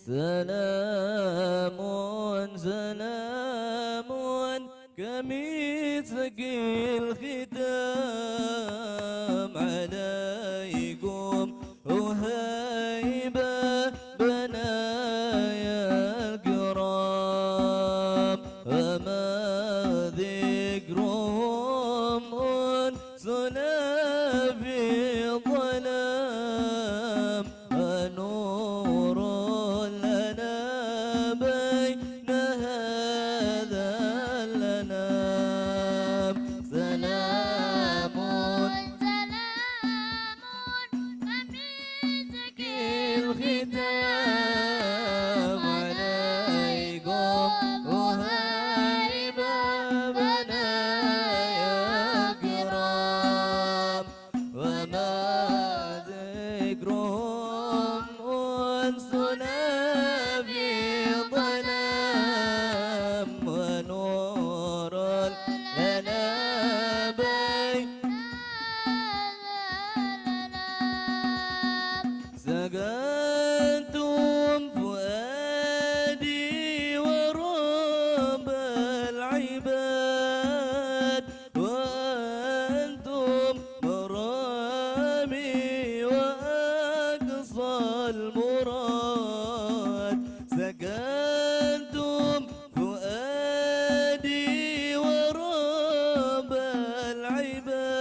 سلام سلام كمسك الختام عليكم وهيبة بنايا الكرام وما ذكرهم أنسنا في الظلام ونور لنا بين هذا الأنام سلام كمسك الختام عليكم وهيبة بنايا الكرام وما ذكرهم أنسنا في ظلام ونور لنا بين سكنتم فؤادي ورب العباد وأنتم مرامي وأقصى المراد سكنتم فؤادي ورب العباد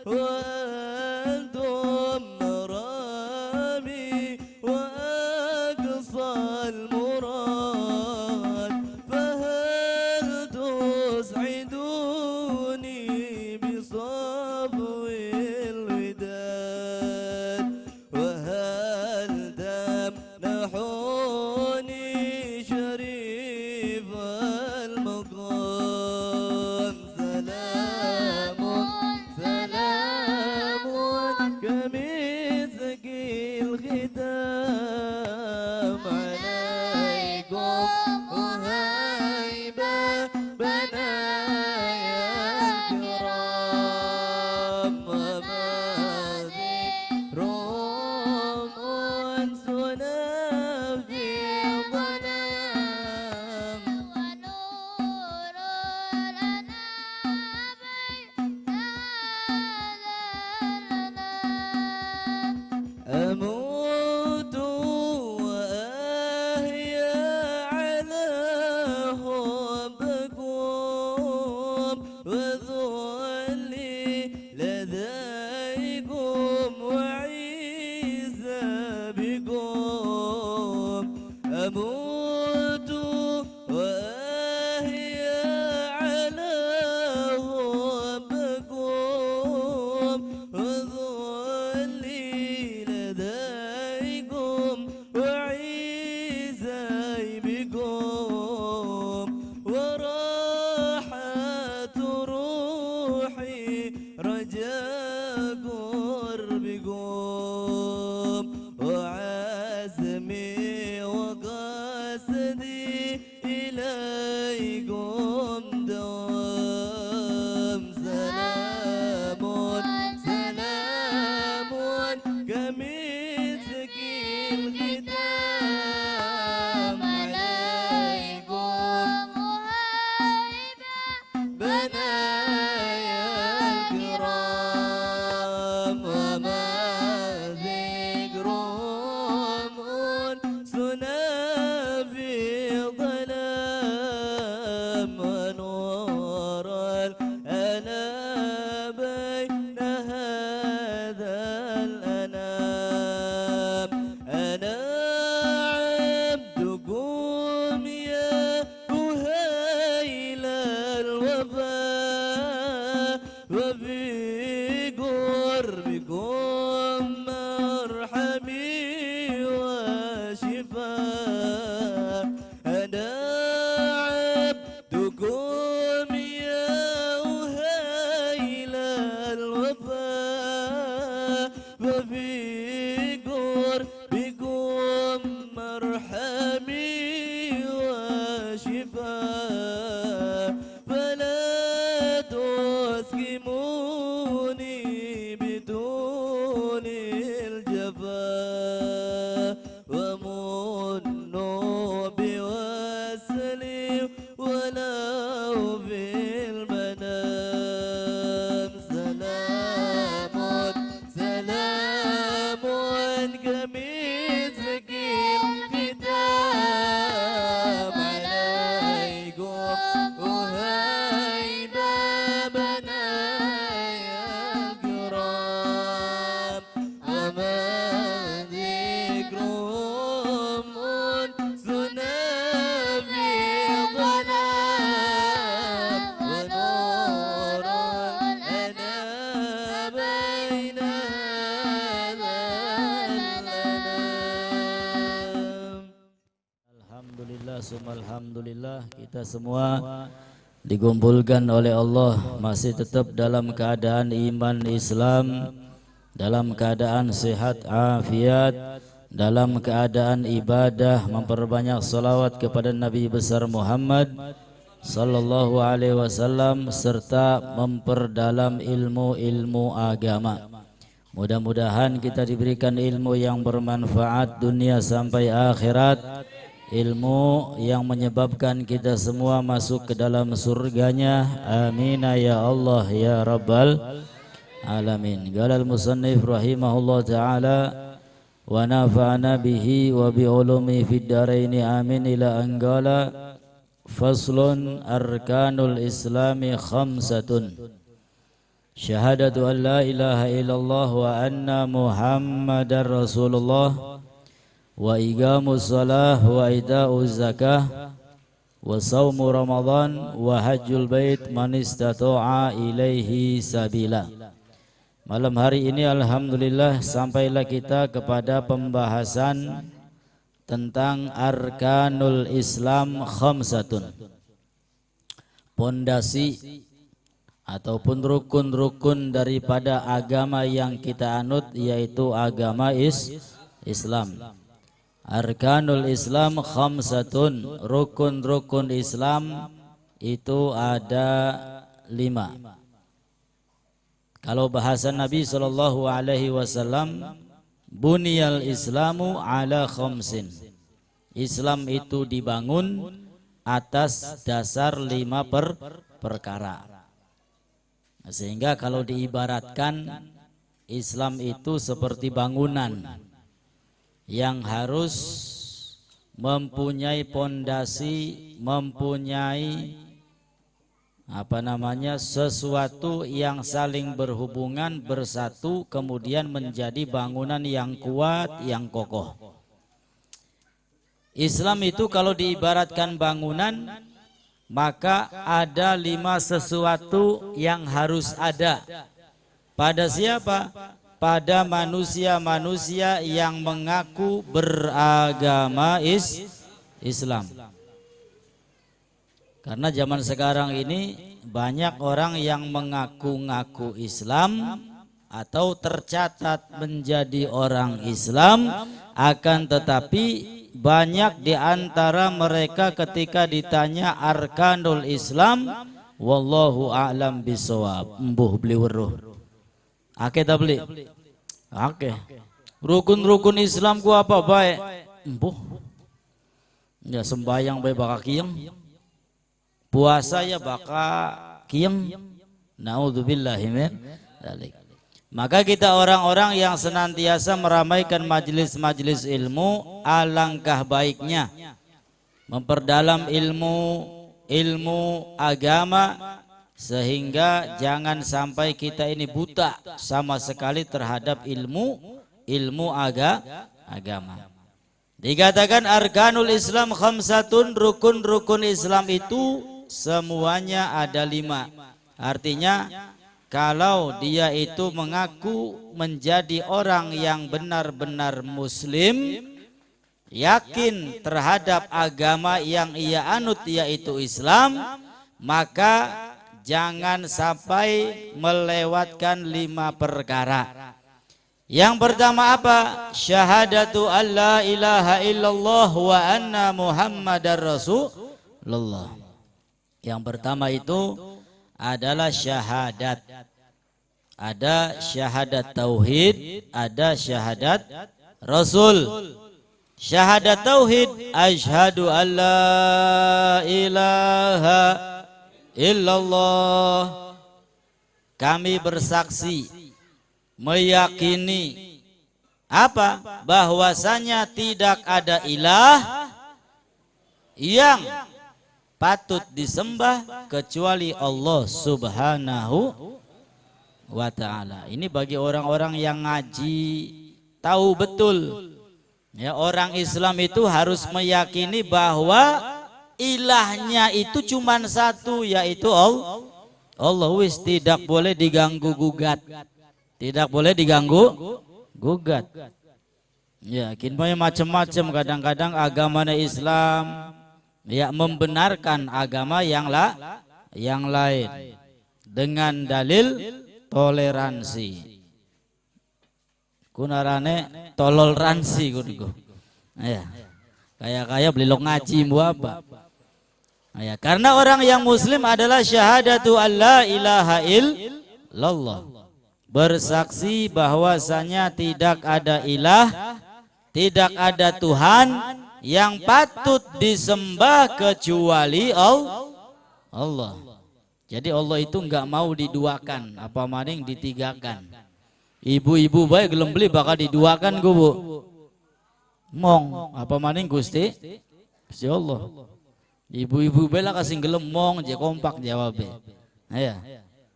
وأنتم مرامي وأقصى المراد فهل تسعدوني بصفو الوداد وهل تمنحوني شريف المقام سلام سلام كمسك الختام عليكم وهيبة بنايا الكرام وما ذكرهم أنسنا في ظلام ونور لنا بين هذا الأنام أموت وأحيا على حبكم وذلي لديكم وعيسى بكم أموت وأحيا على حبكم وذلي لديكم وعيسى بكم وراحة روحي رجاء قربكم وعزمي وقصدي إليكم دوام سلام سلام كمسك الختام عليكم وهيبة بنايا الكرام وما ذكرهم أنسنا في ظلام ونور لنا بين هذا الأنام أنا عبدكم يا أهيل الوفاء وفي قربكم مرحمي وشفاء أنا عبدكم يا أهيل الوفاء وفي قربكم مرحمي وشفاء فلا تسكموني بدون الجفاء ومو Alhamdulillah, alhamdulillah, kita semua dikumpulkan oleh Allah masih tetap dalam keadaan iman Islam, dalam keadaan sehat afiat, dalam keadaan ibadah, memperbanyak salawat kepada Nabi besar Muhammad sallallahu alaihi wasallam, serta memperdalam ilmu-ilmu agama. Mudah-mudahan kita diberikan ilmu yang bermanfaat dunia sampai akhirat, ilmu yang menyebabkan kita semua masuk ke dalam surganya. Amin ya Allah ya Rabbal alamin. Qala al-musannif rahimahullah ta'ala wa nafa'ana bihi wa bi ulumi fid dharain amin ila anqala faslun arkanul islami khamsatun syahadatu an la ilaha illallah wa anna muhammadar rasulullah wa iqamus shalah wa ita'uz zakah wa saumu ramadan wa hajjul bait man istata'a ilaihi sabila. Malam hari ini alhamdulillah sampailah kita kepada pembahasan tentang arkanul Islam khamsatun, pondasi ataupun rukun-rukun daripada agama yang kita anut, yaitu agama Islam. Arkanul Islam khamsatun, rukun-rukun Islam itu ada 5. Kalau bahasa Nabi sallallahu alaihi wasallam, buniyal Islamu ala khamsin. Islam itu dibangun atas dasar 5 perkara. Sehingga kalau diibaratkan, Islam itu seperti bangunan yang harus mempunyai pondasi, mempunyai sesuatu yang saling berhubungan, bersatu, kemudian menjadi bangunan yang kuat, yang kokoh. Islam itu kalau diibaratkan bangunan, maka ada 5 sesuatu yang harus ada. Pada siapa? Pada manusia-manusia yang mengaku beragama Islam. Karena zaman sekarang ini banyak orang yang mengaku-ngaku Islam atau tercatat menjadi orang Islam, akan tetapi banyak di antara mereka ketika ditanya arkanul Islam, wallahu a'lam bisawab, embuh beli weruh. Ake tak beli? Ake. Rukun-rukun Islam ku apa baik? Embuh. Ya sembahyang baik baka kiyeng. Puasa ya baka kiyeng. Naudzubillahi min dzalik. Maka kita orang-orang yang senantiasa meramaikan majelis-majelis ilmu, alangkah baiknya memperdalam ilmu agama, sehingga jangan sampai kita ini buta sama sekali terhadap ilmu agama. Dikatakan arkanul Islam khamsatun, rukun-rukun Islam itu semuanya ada 5. Artinya kalau dia itu mengaku menjadi orang yang benar-benar muslim, yakin terhadap agama yang ia anut yaitu Islam, maka jangan sampai melewatkan 5 perkara. Yang pertama apa? Syahadatu alla ilaha illallah wa anna muhammadar rasulullah. Yang pertama itu adalah syahadat. Ada syahadat tauhid, ada syahadat rasul. Syahadat tauhid, asyhadu alla ilaha illallah, kami bersaksi, meyakini apa? Bahwasanya tidak ada ilah yang patut disembah kecuali Allah subhanahu wa ta'ala. Ini bagi orang-orang yang ngaji tahu betul ya, orang Islam itu harus meyakini bahwa ilahnya itu cuma satu, yaitu Allah. Wis tidak boleh diganggu gugat, tidak boleh diganggu gugat. Ya, kinpaya macam-macam, kadang-kadang agama Islam ya membenarkan agama yang lain dengan dalil toleransi. Kunarane toleransi kudu. Ya. Kayak beli ngaji apa? Ya, karena orang yang muslim adalah syahadatu alla ilaha illallah. Bersaksi bahwasanya tidak ada ilah, tidak ada Tuhan yang patut disembah kecuali Allah. Jadi Allah itu enggak mau diduakan, apa maning ditigakan. Ibu-ibu baik gelem beli bakal diduakan ku Bu. Mong apa maning Gusti? Gusti Allah. Ibu-ibu bela kasih gelem mong je kompak jawabnya. Ya.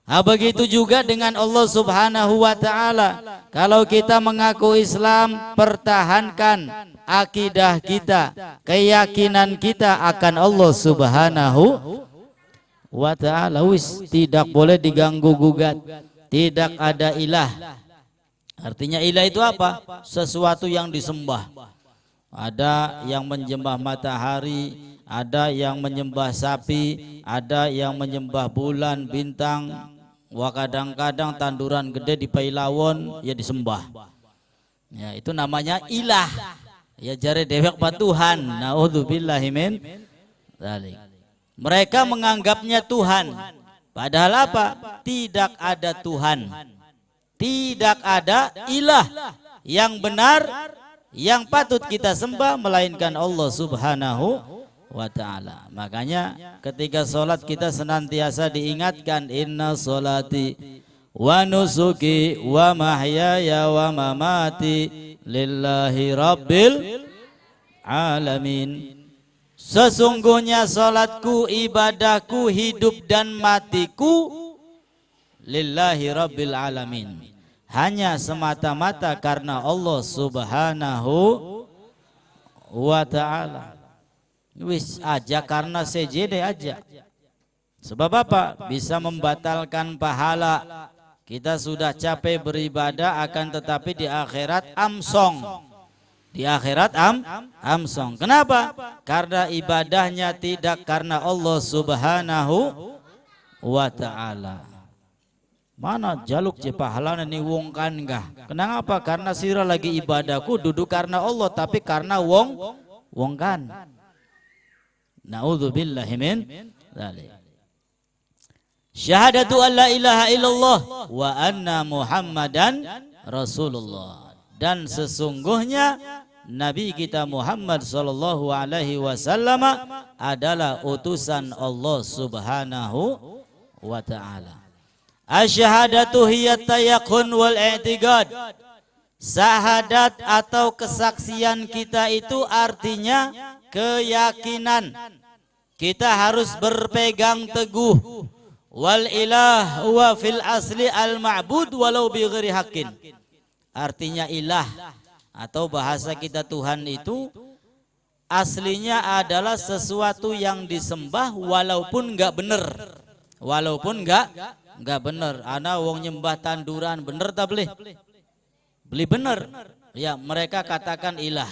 Nah, begitu juga dengan Allah Subhanahu wa taala. Kalau kita mengaku Islam, pertahankan akidah kita, keyakinan kita akan Allah Subhanahu wa taala. Tidak boleh diganggu gugat. Tidak ada ilah. Artinya ilah itu apa? Sesuatu yang disembah. Ada yang menyembah matahari, ada yang menyembah sapi, ada yang menyembah bulan, bintang. Wah kadang-kadang tanduran gede di Pailawon ya disembah. Ya itu namanya ilah. Ya jare dewek Tuhan. Naudzubillahi min dzalik. Mereka menganggapnya Tuhan. Padahal apa? Tidak ada Tuhan. Tidak ada ilah yang benar yang patut kita sembah melainkan Allah Subhanahu wa ta'ala. Makanya ketika sholat kita senantiasa diingatkan inna sholati wa nusuki wa mahyaya wa mamati lillahi rabbil alamin. Sesungguhnya sholatku, ibadahku, hidup dan matiku lillahi rabbil alamin, hanya semata-mata karena Allah Subhanahu wa ta'ala. Wis aja karena sejd aja. Sebab apa? Bisa membatalkan pahala. Kita sudah capek beribadah akan tetapi di akhirat amsong. Di akhirat amsong. Kenapa? Karena ibadahnya tidak karena Allah Subhanahu wa ta'ala. Mana jaluk je pahala ni wong kan enggak? Kenapa? Karena sira lagi ibadahku duduk karena Allah tapi karena wong kan. Naudzubillahi min dzalik. Syahadatu alla ilaha illallah wa anna Muhammadan Rasulullah. Dan sesungguhnya Nabi kita Muhammad sallallahu alaihi wasallam adalah utusan Allah Subhanahu wa taala. Asyhadatu hiya tayaqun wal i'tiqad. Syahadat atau kesaksian kita itu artinya keyakinan. Kita harus berpegang teguh. Wal ilah wa fil asli al ma'bud walau bi ghairi haqqin. Artinya ilah atau bahasa kita Tuhan itu aslinya adalah sesuatu yang disembah walaupun enggak benar. Walaupun enggak benar. Ana wong nyembah tanduran bener tak boleh? Beli bener. Ya mereka katakan ilah.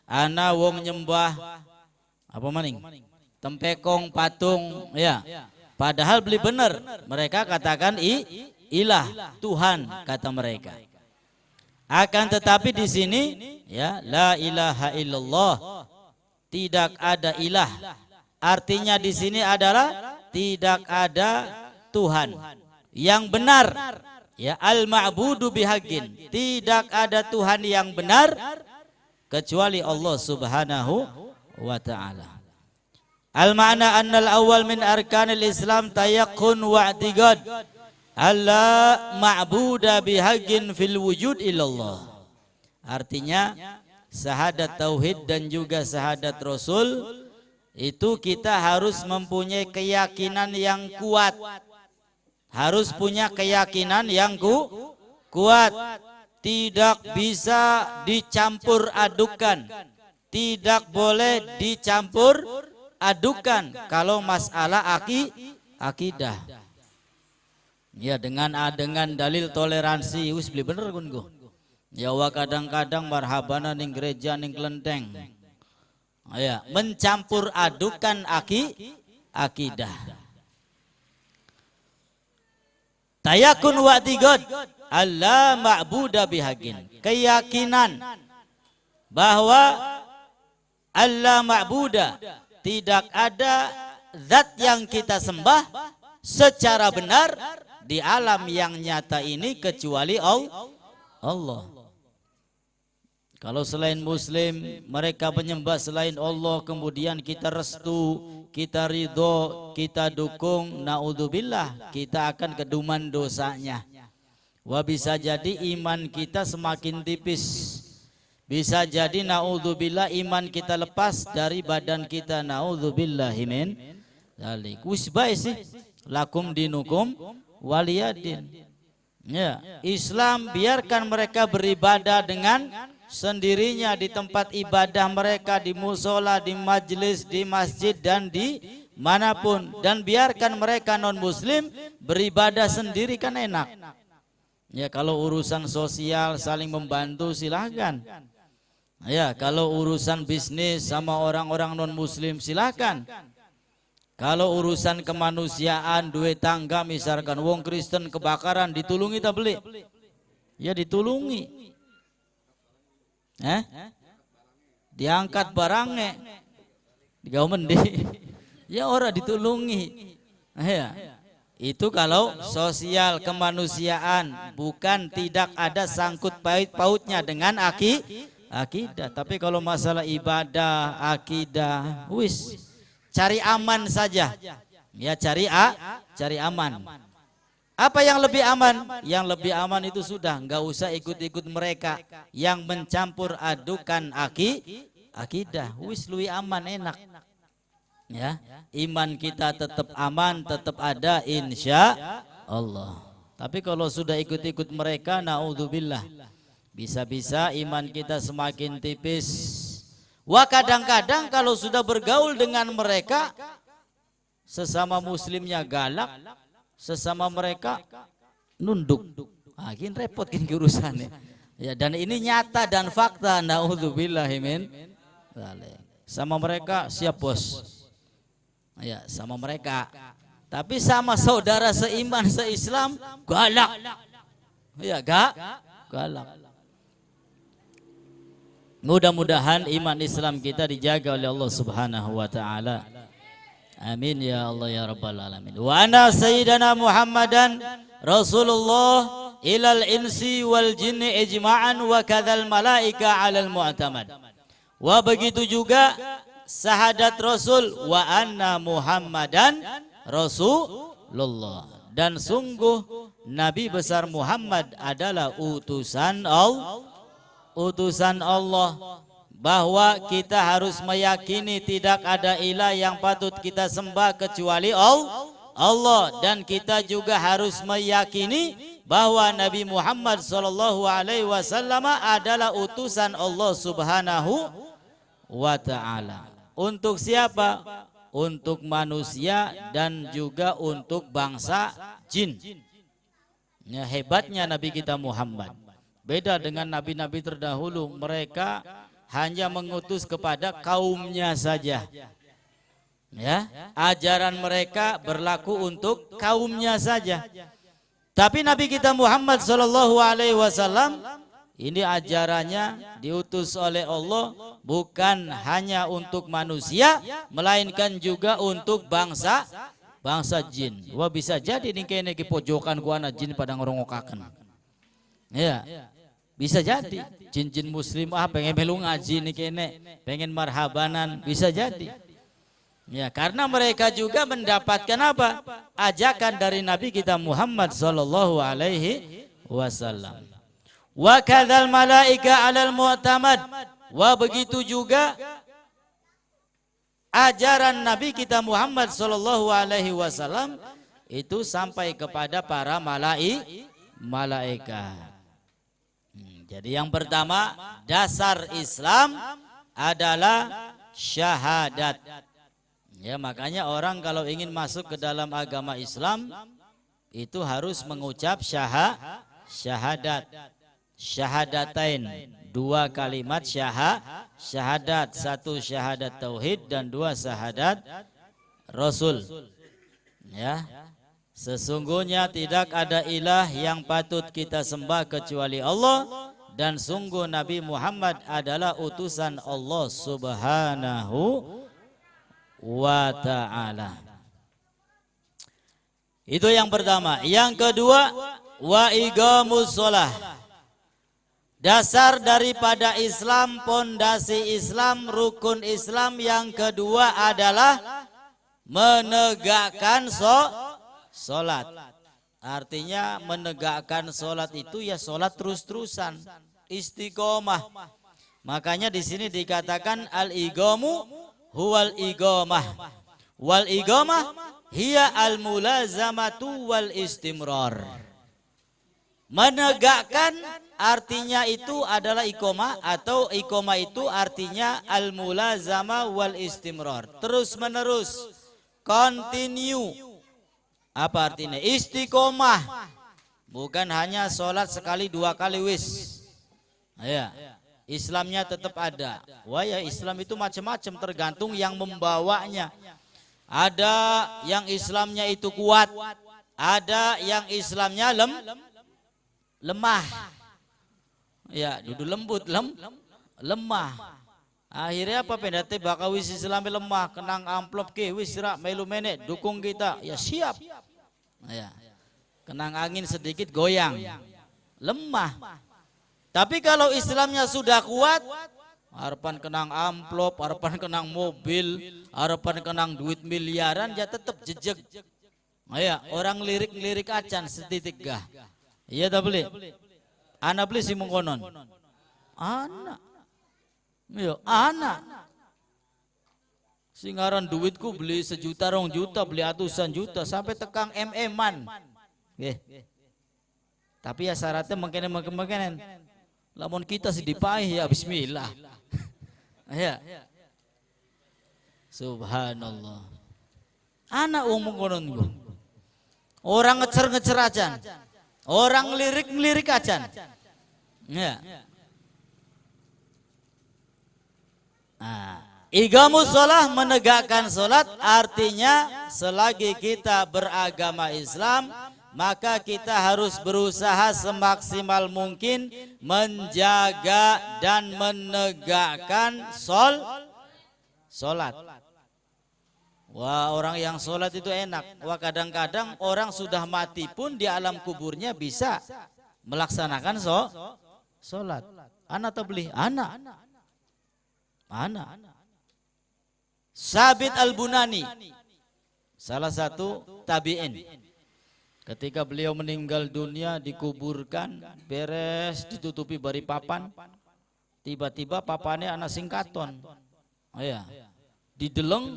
Ana wong nyembah apa maning? Tempekong patung ya. Padahal beli bener. Mereka katakan ilah, Tuhan kata mereka. Akan tetapi di sini ya la ilaha illallah, tidak ada ilah. Artinya di sini adalah tidak ada Tuhan yang benar. Ya al-ma'budu bihaqqin, tidak ada Tuhan yang benar kecuali Allah Subhanahu wa ta'ala. Al-ma'na annal awal min arkanil Islam tayaqqun wa i'tiqad alla ma'buda bihaqqin fil wujud illallah. Artinya syahadat tauhid dan juga syahadat rasul itu kita harus mempunyai keyakinan yang kuat. Harus punya keyakinan yang kuat. Tidak bisa dicampur adukan. Tidak boleh dicampur adukan kalau masalah akidah. Ya dengan dalil toleransi wis beli bener kun go. Ya wa kadang-kadang marhabana ning gereja ning kelenteng. Ya, mencampur adukan akidah. Tayakun wa tigad alla ma'buda bihaqin. Keyakinan bahwa Allah ma'buda, tidak ada zat yang kita sembah secara benar di alam yang nyata ini kecuali Allah. Kalau selain muslim mereka menyembah selain Allah, kemudian kita restu, kita ridho, kita dukung, naudzubillah, kita akan keduman dosanya. Wah, bisa jadi iman kita semakin tipis. Bisa jadi naudzubillah iman kita lepas dari badan kita, naudzubillahi min dzalik. Wis bae sih, lakum dinukum waliyadin. Ya, Islam biarkan mereka beribadah dengan sendirinya di tempat ibadah mereka, di musola, di majlis, di masjid dan di manapun, dan biarkan mereka non muslim beribadah sendiri kan enak. Ya, kalau urusan sosial saling membantu silahkan. Ya, kalau urusan bisnis sama orang-orang non muslim silahkan. Kalau urusan kemanusiaan, duit tangga misalkan wong Kristen kebakaran, ditulungi tak beli? Ya ditulungi. Diangkat barangnya, digaumendi, ya orang ditulungi. Ya. Itu kalau sosial kemanusiaan, bukan tidak ada sangkut pautnya dengan akidah. Tapi kalau masalah ibadah, akidah, wis cari aman saja. Ya cari aman. Apa yang lebih aman? Yang lebih aman itu sudah nggak usah ikut-ikut mereka yang mencampur adukan akidah. Wis lui aman, enak. Ya, iman kita tetap aman, tetap ada insya Allah. Tapi kalau sudah ikut-ikut mereka, naudzubillah, bisa-bisa iman kita semakin tipis. Wah, kadang-kadang kalau sudah bergaul dengan mereka, sesama muslimnya galak, sesama mereka nunduk. Akhirnya repot kan urusannya. Ya, dan ini nyata dan fakta, naudzubillahi min dzalik. Sama mereka siap bos. Ya, sama mereka. Tapi sama saudara seiman, seislam galak. Ya, galak. Mudah-mudahan iman Islam kita dijaga oleh Allah Subhanahu wa taala. Amin ya Allah ya rabbal alamin. Wa ana sayyidana Muhammadan Rasulullah ilal insi wal jinni ijma'an wa kadzal malaika 'alal mu'tamad. Wa begitu juga syahadat Rasul wa anna Muhammadan Rasulullah, dan sungguh Nabi besar Muhammad adalah utusan Allah, bahwa kita harus meyakini tidak ada ilah yang patut kita sembah kecuali Allah, dan kita juga harus meyakini bahwa Nabi Muhammad SAW adalah utusan Allah Subhanahu wa ta'ala. Untuk siapa? Untuk manusia dan juga untuk bangsa jin. Ya, hebatnya Nabi kita Muhammad. Beda dengan nabi-nabi terdahulu, mereka hanya mengutus kepada kaumnya saja. Ya, ajaran mereka berlaku untuk kaumnya saja. Tapi Nabi kita Muhammad SAW ini ajarannya diutus oleh Allah bukan hanya untuk manusia, melainkan juga untuk bangsa jin. Wah, bisa jadi nih kene ki pojokan ku ana jin pada ngerongokaken. Ya. Bisa jadi jin-jin muslim pengen melu ngaji nih kene, pengen marhabanan, bisa jadi. Ya, karena mereka juga mendapatkan apa? Ajakan dari Nabi kita Muhammad sallallahu alaihi wasallam. Wa kadzal malaika 'alal mu'tamad. Wa begitu juga ajaran Nabi kita Muhammad sallallahu alaihi wasallam itu sampai kepada para malaikat. Jadi yang pertama, dasar Islam adalah syahadat. Ya, makanya orang kalau ingin masuk ke dalam agama Islam itu harus mengucap syahadat. syahadatain, dua kalimat syahadat, satu syahadat tauhid dan dua syahadat rasul. Ya. Sesungguhnya tidak ada ilah yang patut kita sembah kecuali Allah, dan sungguh Nabi Muhammad adalah utusan Allah Subhanahu wa ta'ala. Itu yang pertama. Yang kedua, wa iqamus shalah. Dasar daripada Islam, pondasi Islam, rukun Islam yang kedua adalah menegakkan sholat. Artinya menegakkan sholat itu ya sholat terus-terusan, istiqomah. Makanya di sini dikatakan al-iqamu huwal iqamah. Wal iqamah hiya al-mulazamatu wal istimrar. Menegakkan artinya itu adalah iqamah, atau iqamah itu artinya al-mulazama wal istimrar. Terus menerus, continue. Apa artinya? Istiqomah. Bukan hanya sholat sekali dua kali wis. Ya. Islamnya tetap ada. Wah ya, Islam itu macam-macam, tergantung yang membawanya. Ada yang Islamnya itu kuat, ada yang Islamnya lemah. Ya, duduk lembut, lemah. Akhirnya apa pendate bakal wis Islam lemah, kenang amplop ke wis rak melu menek dukung kita, ya siap. Ya. Kenang angin sedikit goyang. Lemah. Tapi kalau Islamnya sudah kuat, harapan kenang amplop, harapan kenang mobil, harapan kenang duit miliaran, ya tetap jejeg. Ya, orang lirik acan setitik gah. Iya tak beli? Anak beli si mengkonon. Anak. Yo, anak. Singaran duitku beli 1 juta, 2 juta, beli ratusan juta, sampai tekang MM-an. Tapi ya syaratnya mengkenen. Lamun kita sih dipaih ya bismillah. Ya. Subhanallah. Anak umum konon gua. Orang ngecer acan. Orang lirik acan. Ya. Iqamus shalah, menegakkan salat, artinya selagi kita beragama Islam, maka kita harus berusaha semaksimal mungkin menjaga dan menegakkan salat. Wah, orang yang salat itu enak. Wah, kadang-kadang orang sudah mati pun di alam kuburnya bisa melaksanakan salat. Anak tabligh, anak. Sabit Al-Bunani, salah satu tabi'in, ketika beliau meninggal dunia dikuburkan, beres ditutupi bari papan, tiba-tiba papannya anak singkaton. Ya, dideleng,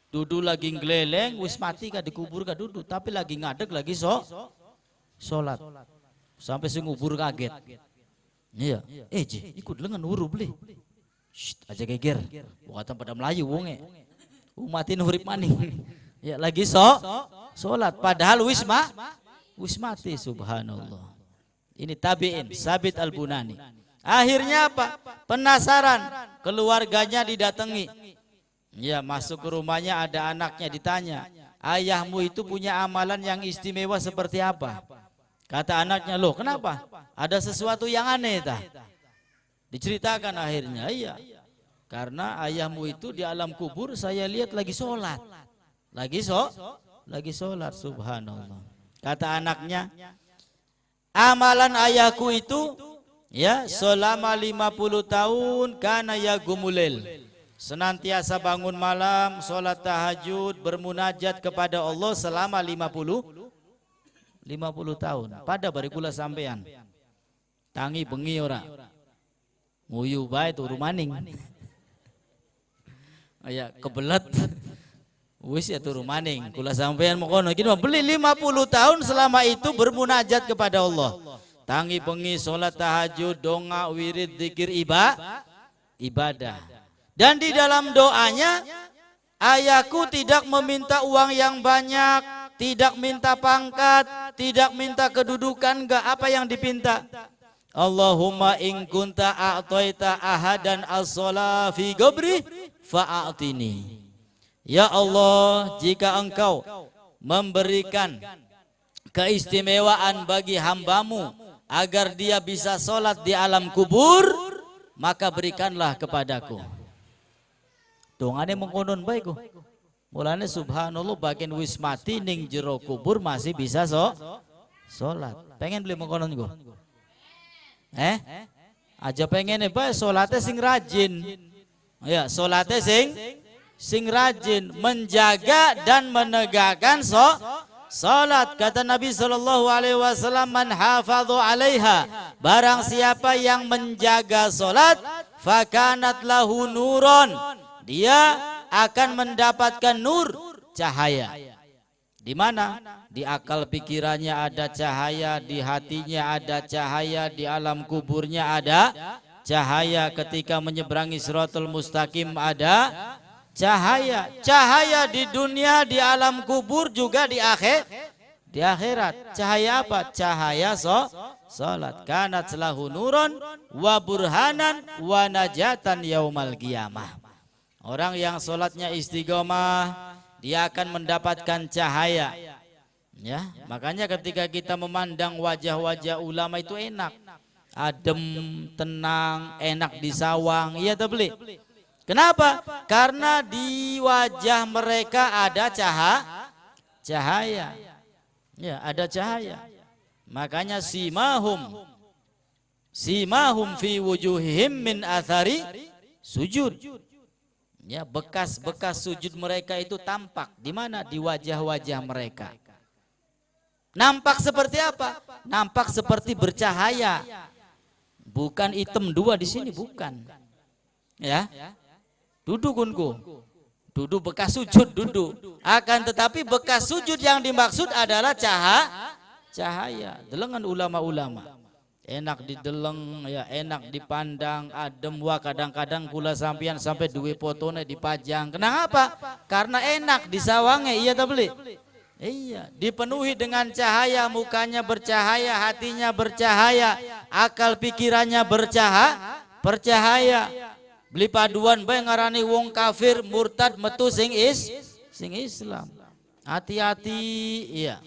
dudu lagi ngeleleng, wis mati ka dikubur ka dudu, tapi lagi ngadeg lagi sholat, sampai si ngubur kaget. Iya, ikut lengan huru beli. Aja geger, bukan pada Melayu wonge, umatin hurip maning. Ya lagi sholat, padahal wis mati. Subhanallah. Ini tabi'in, Sabit Al-Bunani. Akhirnya apa? Penasaran, keluarganya didatangi. Ya, masuk ke rumahnya, ada anaknya, ditanya, ayahmu itu punya amalan yang istimewa seperti apa? Kata anaknya, loh kenapa? Ada sesuatu yang aneh tah? Diceritakan akhirnya, iya, karena ayahmu itu di alam kubur saya lihat lagi sholat, lagi sholat. Subhanallah. Kata anaknya, amalan ayahku itu ya selama 50 tahun karena ya gumulil, senantiasa bangun malam, sholat tahajud, bermunajat kepada Allah selama 50 tahun. Pada barikula sampean tangi bengi ora nguyu bae turu maning. Aya kebelet wis ya turu maning. Kula sampean mokono iki beli 50 tahun selama itu bermunajat kepada Allah. Tangi bengi salat tahajud, donga, wirid, zikir, ibadah. Dan di dalam doanya, ayahku tidak meminta uang yang banyak, tidak minta pangkat, tidak minta kedudukan, enggak, apa yang dipinta. Allahumma in kunta a'taita ahadan as-sala fi qabri fa'atini. Ya Allah, jika engkau memberikan keistimewaan bagi hambamu agar dia bisa sholat di alam kubur, maka berikanlah kepadaku. Dongane mengkonon baik. Mulane subhanallah bagian wis mati ning jero kubur masih bisa sholat. Pengen beli mengkonon go? Aja pengen bae sholatnya sing rajin. Ya, sholatnya sing rajin, menjaga dan menegakkan sholat. Kata Nabi SAW, man hafadhu alaiha, barang siapa yang menjaga sholat, fakanat lahu nuron, dia akan mendapatkan nur, cahaya. Di mana? Di akal pikirannya ada cahaya, di hatinya ada cahaya, di alam kuburnya ada cahaya, ketika menyeberangi Shiratal Mustaqim ada cahaya. Cahaya di dunia, di alam kubur, juga di akhirat. Cahaya apa? Cahaya salat. Kanat lahu nuron wa burhanan wa najatan yaumal qiyamah. Orang yang salatnya istiqomah, dia akan mendapatkan cahaya. Ya, makanya ketika kita memandang wajah-wajah ulama itu enak, adem, tenang, enak disawang, iya tak beli? Kenapa? Karena di wajah mereka ada cahaya. Ya, ada cahaya. Makanya simahum fi wujuhihim min athari sujud. Ya, bekas-bekas sujud mereka itu tampak di mana? Di wajah-wajah mereka. Nampak seperti apa? Nampak seperti bercahaya. Bukan hitam dua di sini, bukan. Ya. Duduk kunku. Duduk bekas sujud duduk. Akan tetapi bekas sujud yang dimaksud adalah cahaya. Delengan ulama-ulama. Enak dideleng, ya enak dipandang, adem wa kadang-kadang kula sampean sampai duwe fotone dipajang. Kenapa? Karena enak disawange, iya tak beli? Iya, dipenuhi dengan cahaya, mukanya bercahaya, hatinya bercahaya, akal pikirannya bercahaya. Beli paduan bae ngarani wong kafir murtad metu sing Islam. Hati-hati, iya.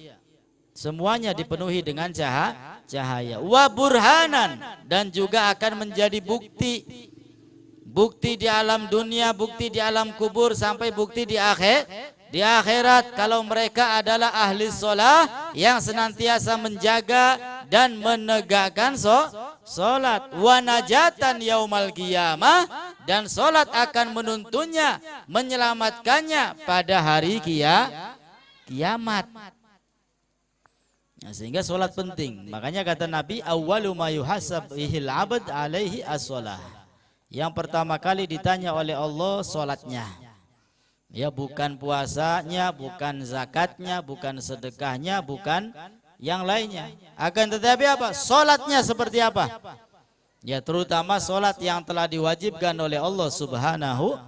Semuanya dipenuhi dengan cahaya. Wa burhanan, dan juga akan menjadi bukti. Bukti di alam dunia, bukti di alam kubur, sampai bukti di akhirat kalau mereka adalah ahli sholat yang senantiasa menjaga dan menegakkan sholat. Wa najatan yaumal qiyamah, dan sholat akan menuntunnya, menyelamatkannya pada hari kiamat. Nah, sehingga sholat penting. Makanya kata Nabi, awwalu ma yuhasab ihil abad alaihi as-sholah. Yang pertama kali ditanya oleh Allah sholatnya. Ya, bukan puasanya, bukan zakatnya, bukan sedekahnya, bukan yang lainnya. Akan tetapi apa? Sholatnya seperti apa? Ya, terutama sholat yang telah diwajibkan oleh Allah Subhanahu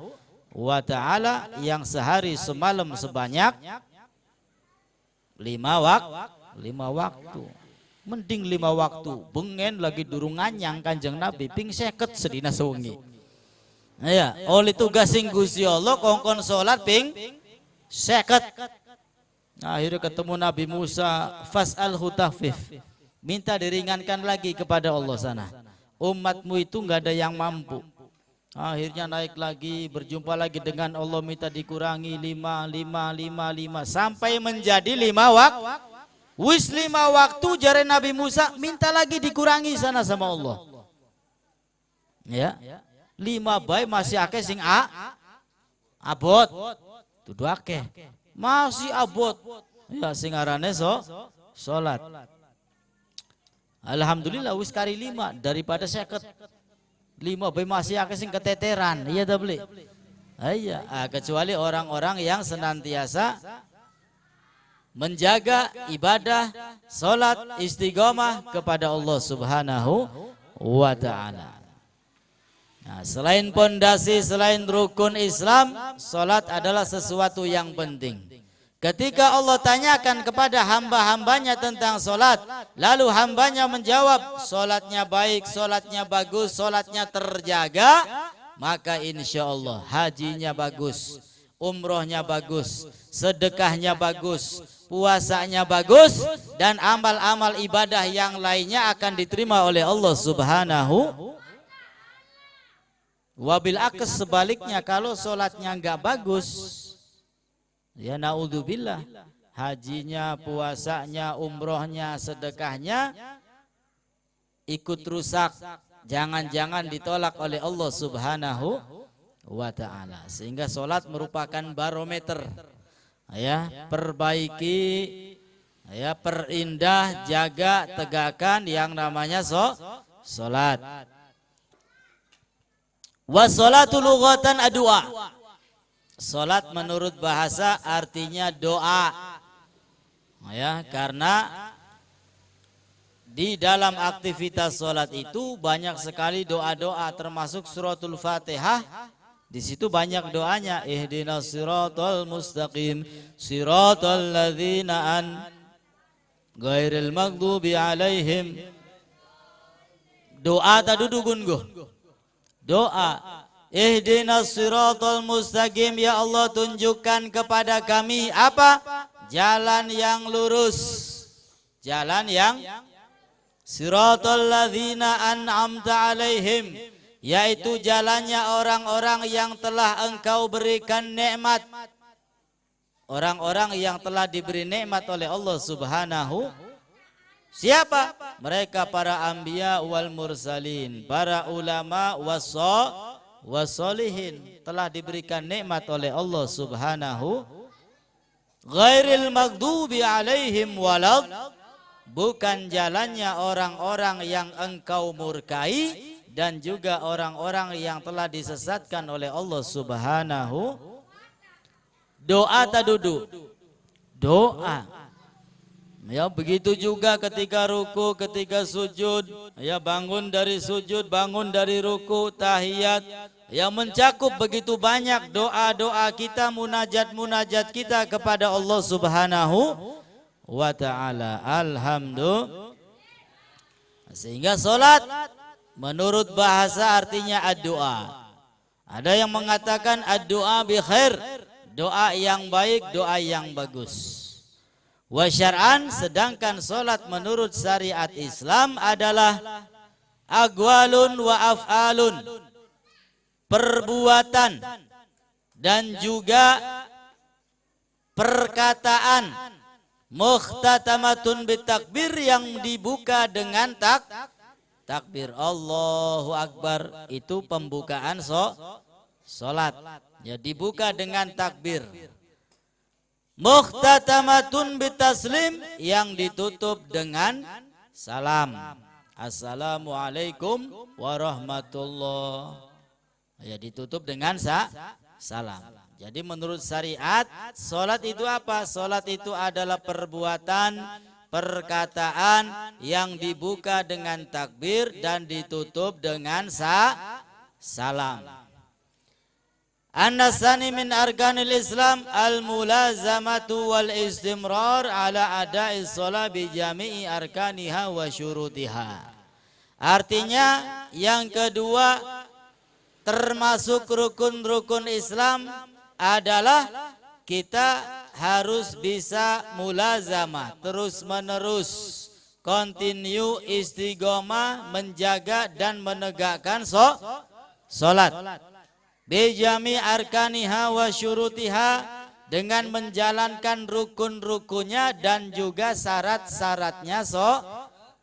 wa ta'ala, yang sehari semalam sebanyak 5 waktu. Mending 5 waktu. Bengen lagi durung nganyang Kanjeng Nabi ping 50 sedina sewengi. Ya, oleh tugas sing Gusti Allah kongkon salat ping 50. Nah, akhirnya ketemu Nabi Musa, fas'alhu tahfif. Minta diringankan lagi kepada Allah sana. Umatmu itu enggak ada yang mampu. Akhirnya naik lagi, berjumpa lagi dengan Allah, minta dikurangi 5 sampai menjadi 5 waktu. Wis 5 waktu jare Nabi Musa, minta lagi dikurangi sana sama Allah. Ya. 5 bae masih akeh sing abot. Dudu akeh. Masih abot. Ya, sing arane salat. Alhamdulillah wis kari 5 daripada 50. 5 bae masih akeh sing keteteran. Iya ta beli? Iya, kecuali orang-orang yang senantiasa menjaga ibadah, salat, istiqomah kepada Allah Subhanahu wa ta'ala. Nah, selain pondasi, selain rukun Islam, salat adalah sesuatu yang penting. Ketika Allah tanyakan kepada hamba-hambanya tentang solat, lalu hambanya menjawab, solatnya baik, solatnya bagus, solatnya terjaga, maka insya Allah hajinya bagus, umrohnya bagus, sedekahnya bagus, puasanya bagus, dan amal-amal ibadah yang lainnya akan diterima oleh Allah Subhanahu. Wabil akes sebaliknya, kalau solatnya enggak bagus, ya naudzubillah, hajinya, puasanya, umrohnya, sedekahnya ikut rusak, jangan-jangan ditolak oleh Allah Subhanahu wa ta'ala. Sehingga solat merupakan barometer, ya, perbaiki, ya, perindah, jaga, tegakkan yang namanya solat. Wassalatu lughatan addu'a. Salat menurut bahasa artinya doa. Ya, karena di dalam aktivitas salat itu banyak sekali doa-doa, termasuk suratul Fatihah. Di situ banyak doanya, ihdinas siratal mustaqim, siratal ladzina ghairil maghdubi alaihim. Doa tak dudukun go. Doa, ihdinas siratal mustaqim, ya Allah tunjukkan kepada kami apa? Jalan yang lurus. Jalan yang siratal ladzina an'amta alaihim, yaitu jalannya orang-orang yang telah engkau berikan nikmat. Orang-orang yang telah diberi nikmat oleh Allah Subhanahu. Siapa? Mereka para anbiya wal mursalin, para ulama wasolihin, telah diberikan nikmat oleh Allah Subhanahu. Ghairil maghdubi alaihim walad, bukan jalannya orang-orang yang engkau murkai dan juga orang-orang yang telah disesatkan oleh Allah Subhanahu. Doa tak duduk, doa. Ya, begitu juga ketika ruku, ketika sujud, ya, bangun dari sujud, bangun dari ruku, tahiyat, ya, mencakup begitu banyak doa-doa kita, munajat-munajat kita kepada Allah Subhanahu wa ta'ala. Alhamdulillah. Sehingga solat menurut bahasa artinya ad-doa. Ada yang mengatakan ad-doa bi khair, doa yang baik, doa yang bagus. Wa syar'an, sedangkan solat menurut syariat Islam adalah aqwalun wa af'alun, perbuatan dan juga perkataan, mukhtatamatun bitakbir, yang dibuka dengan takbir. Allahu Akbar, itu pembukaan solat, ya, dibuka dengan takbir. Mukhtatamatun bitaslim, yang ditutup dengan salam. Assalamualaikum warahmatullah, ya, ditutup dengan salam. Jadi menurut syariat, solat itu apa? Solat itu adalah perbuatan, perkataan yang dibuka dengan takbir dan ditutup dengan salam. An-nasani min arkanil Islam al-mulazamatu wal istimrar ala ada'i sholat bi jami'i arkaniha wa syurutiha. Artinya yang kedua, termasuk rukun-rukun Islam adalah kita harus bisa mulazamah, terus menerus, continue, istiqomah, menjaga dan menegakkan solat. Bijami arkaniha wa syurutiha, dengan menjalankan rukun-rukunnya dan juga syarat-syaratnya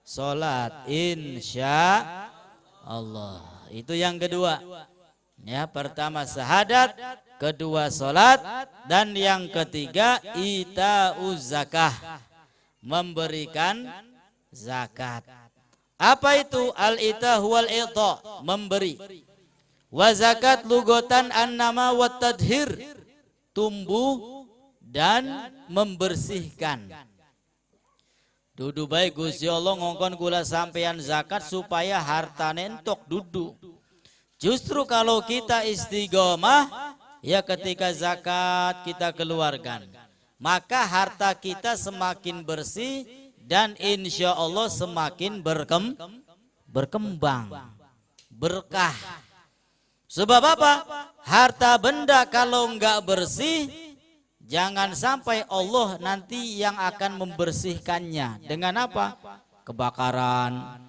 solat, insya Allah. Itu yang kedua. Ya, pertama syahadat, kedua solat, dan yang ketiga ita'uz zakah, memberikan zakat. Apa itu al-ita huwal ita, memberi. Wa zakat lugotan an-nama wa tadhir, tumbuh dan membersihkan. Dudu baik Gusti Allah ngongkon kula sampean zakat supaya hartane entok dudu. Justru kalau kita istiqomah, ya, ketika zakat kita keluarkan, maka harta kita semakin bersih dan insya Allah semakin berkembang, berkah. Sebab apa? Harta benda kalau enggak bersih, jangan sampai Allah nanti yang akan membersihkannya. Dengan apa? Kebakaran,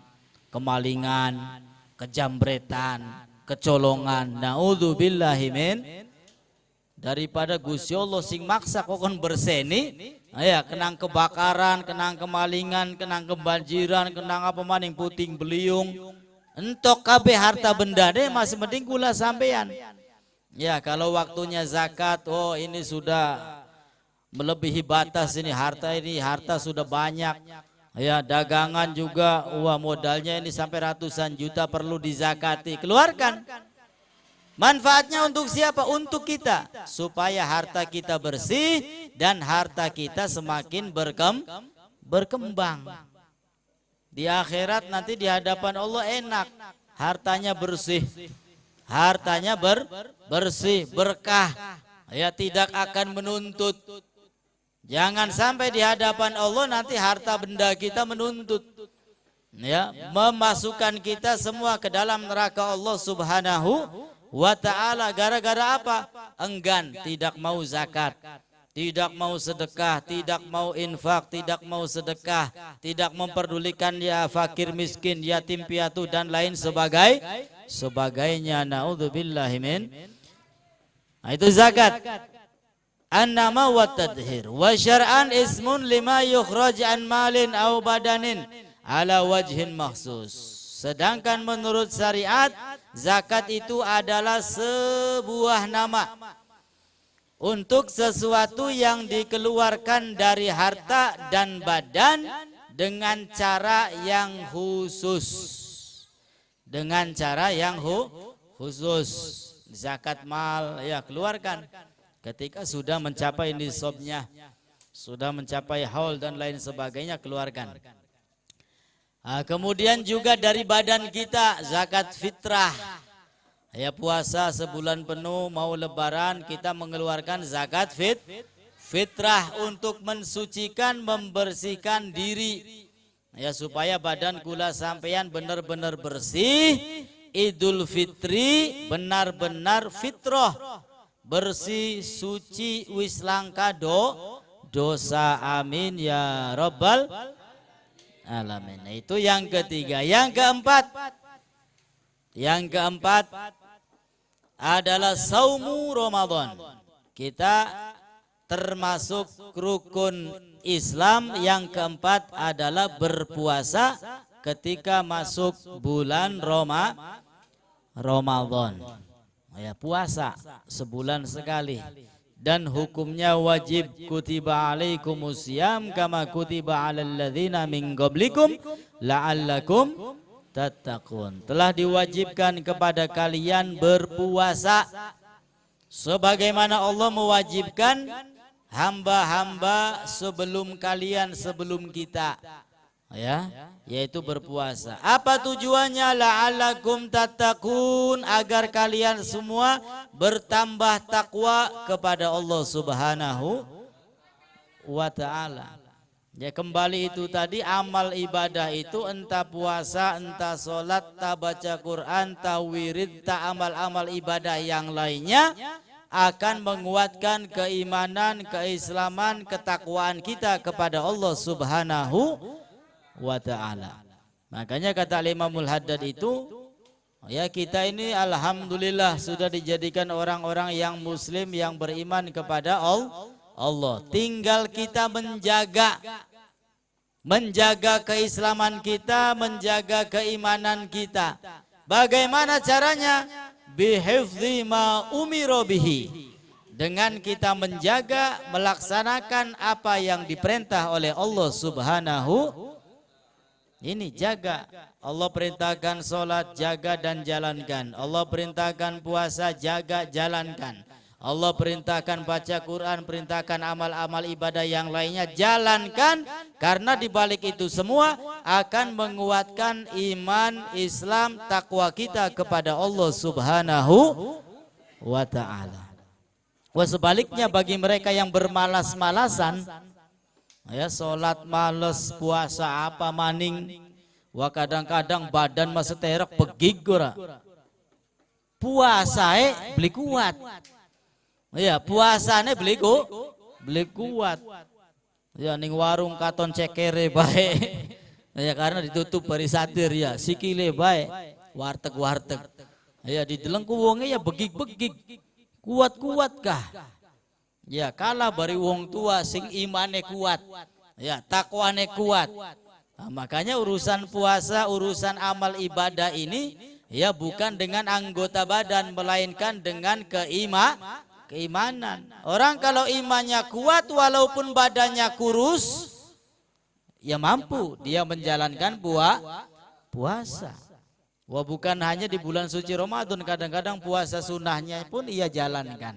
kemalingan, kejambretan, kecolongan. Naudzubillahi min. Daripada Gusti Allah sing maksa kok kon berseni, ya kenang kebakaran, kenang kemalingan, kenang kebanjiran, kenang apa maning puting beliung. Entok kabeh harta benda deh masih penting kula sampean. Ya kalau waktunya zakat, oh ini sudah melebihi batas ini harta sudah banyak. Ya dagangan juga, wah modalnya ini sampai ratusan juta perlu dizakati, keluarkan. Manfaatnya untuk siapa? Untuk kita, supaya harta kita bersih dan harta kita semakin berkembang. Di akhirat nanti di hadapan Allah enak, hartanya bersih, hartanya bersih, berkah, ya tidak akan menuntut. Jangan sampai di hadapan Allah nanti harta benda kita menuntut, ya memasukkan kita semua ke dalam neraka Allah Subhanahu wa ta'ala. Gara-gara apa? Enggan, tidak mau zakat, tidak mau sedekah, tidak mau infak, tidak mau sedekah, tidak memperdulikan ya fakir miskin, yatim piatu dan lain sebagainya. Naudzubillahi min. Nah, itu zakat. An-nama wa tadhir wa syar'an ismun lima yukhraj an malin aw badanin ala wajhin makhsus. Sedangkan menurut syariat, zakat itu adalah sebuah nama untuk sesuatu yang dikeluarkan dari harta dan badan dengan cara yang khusus. Dengan cara yang khusus. Zakat mal ya keluarkan ketika sudah mencapai nisabnya, sudah mencapai haul dan lain sebagainya, keluarkan. Nah, kemudian juga dari badan kita zakat fitrah. Ya puasa sebulan penuh mau lebaran kita mengeluarkan zakat fitrah untuk mensucikan, membersihkan diri. Ya supaya badan kula sampean benar-benar bersih. Idul Fitri benar-benar fitrah, bersih, suci, wis langka dosa. Amin ya rabbal alamin. Nah, itu yang ketiga. Yang keempat adalah saumu Ramadan. Kita termasuk rukun Islam yang keempat adalah berpuasa ketika masuk bulan Ramadan. Ya, puasa sebulan sekali dan hukumnya wajib. Kutiba alaikumusiyam kama kutiba alal ladzina min qablikum la'allakum tattaqun. Telah diwajibkan kepada kalian berpuasa sebagaimana Allah mewajibkan hamba-hamba sebelum kalian, sebelum kita, ya, yaitu berpuasa. Apa tujuannya? La'allakum tattaqun, agar kalian semua bertambah takwa kepada Allah Subhanahu wa ta'ala. Ya kembali itu tadi, amal ibadah itu entah puasa, entah sholat, entah baca Quran, entah wirid, entah amal-amal ibadah yang lainnya akan menguatkan keimanan, keislaman, ketakwaan kita kepada Allah Subhanahu wa ta'ala. Makanya kata Imamul Haddad itu, ya kita ini alhamdulillah sudah dijadikan orang-orang yang muslim, yang beriman kepada Allah. Tinggal kita menjaga keislaman kita, menjaga keimanan kita. Bagaimana caranya? Bihifdzi ma umira bihi. Dengan kita menjaga, melaksanakan apa yang diperintah oleh Allah Subhanahu. Ini jaga. Allah perintahkan sholat, jaga dan jalankan. Allah perintahkan puasa, jaga, jalankan. Allah perintahkan baca Quran, perintahkan amal-amal ibadah yang lainnya, jalankan. Karena dibalik itu semua akan menguatkan iman, Islam, takwa kita kepada Allah Subhanahu wa ta'ala. Wah sebaliknya bagi mereka yang bermalas-malasan, ya sholat males, puasa apa maning, wah kadang-kadang badan masih terek pegig ora. Puasa beli kuat. Ya puasane beli kuat. Ya ning warung katon cekere bae. Ya karena ditutup barisatir ya, sikile bae. Warteg. Ya didelengku wonge ya begig-begig. Kuat-kuat kah? Ya kalah bari wong tua sing imane kuat. Ya takwane kuat. Nah, makanya urusan puasa, urusan amal ibadah ini ya bukan dengan anggota badan melainkan dengan keimanan. Orang kalau imannya kuat walaupun badannya kurus ya mampu dia menjalankan puasa. Wah bukan hanya di bulan suci Ramadan, kadang-kadang puasa sunnahnya pun ia jalankan.